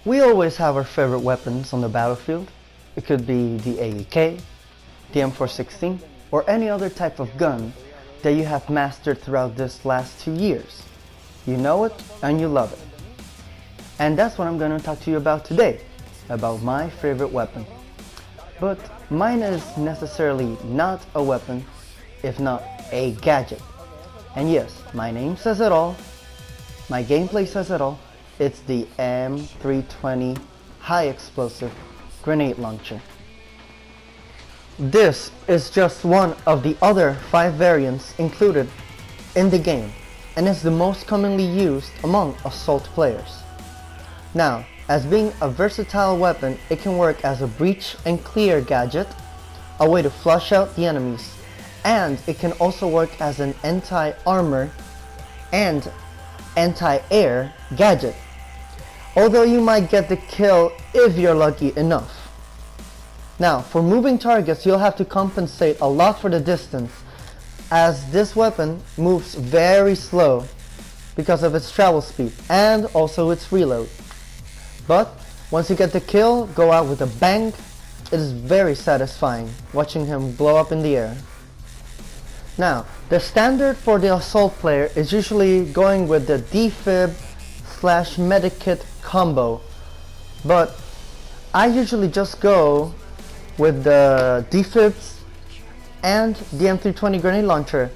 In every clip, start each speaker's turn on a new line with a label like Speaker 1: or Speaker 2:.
Speaker 1: We always have our favorite weapons on the battlefield. It could be the AEK, the M416, or any other type of gun that you have mastered throughout this last 2 years. You know it and you love it. And that's what I'm going to talk to you about today, about my favorite weapon. But mine is necessarily not a weapon, if not a gadget. And yes, my name says it all, my gameplay says it all. It's the M320 high explosive grenade launcher. This is just one of the other 5 variants included in the game, and is the most commonly used among assault players. Now, as being a versatile weapon, it can work as a breach and clear gadget, a way to flush out the enemies, and it can also work as an anti-armor and anti-air gadget, although you might get the kill if you're lucky enough. Now, for moving targets, you'll have to compensate a lot for the distance, as this weapon moves very slow because of its travel speed and also its reload. But once you get the kill, go out with a bang. It is very satisfying watching him blow up in the air. Now, the standard for the assault player is usually going with the defib / medikit combo, but I usually just go with the defibs and the M320 grenade launcher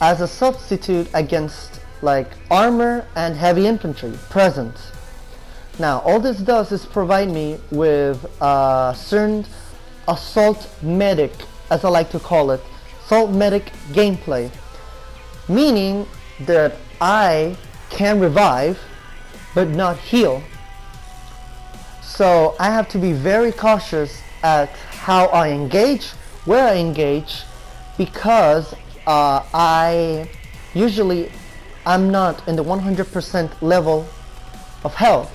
Speaker 1: as a substitute against like armor and heavy infantry present. Now, all this does is provide me with a certain assault medic, as I like to call it, assault medic gameplay, meaning that I can revive but not heal. So I have to be very cautious at how I engage, where I engage, because I'm not in the 100% level of health,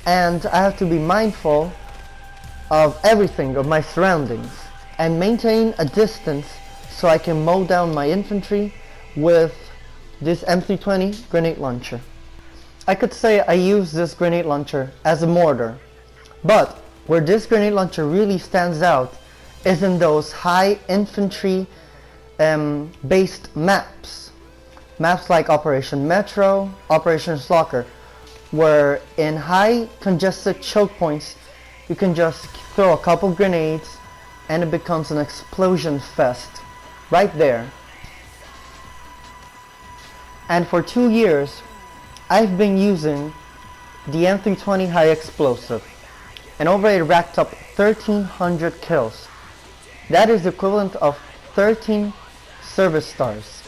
Speaker 1: and I have to be mindful of everything, of my surroundings, and maintain a distance so I can mow down my infantry with this M320 grenade launcher. I could say I use this grenade launcher as a mortar, but where this grenade launcher really stands out is in those high infantry based maps like Operation Metro, Operation Locker, where in high congested choke points you can just throw a couple grenades and it becomes an explosion fest right there. And for 2 years I've been using the M320 high explosive, and already racked up 1,300 kills. That is the equivalent of 13 service stars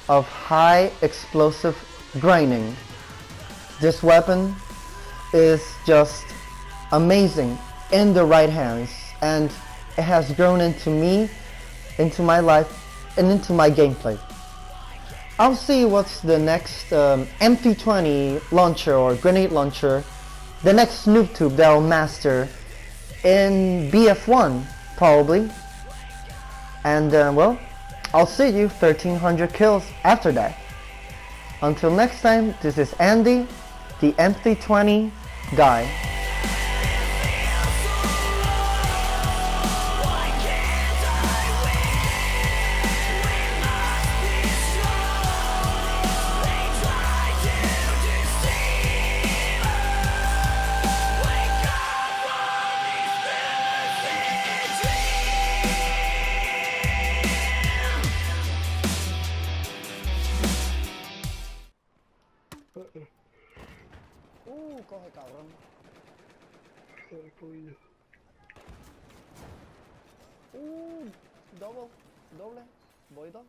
Speaker 1: of high explosive grinding. This weapon is just amazing in the right hands, and it has grown into me, into my life, and into my gameplay. I'll see what's the next M320 launcher or grenade launcher, the next noob tube that I'll master in BF1 probably. And well, I'll see you 1,300 kills after that. Until next time, this is Andy, the M320 guy. Coge cabrón. Double, voy dos.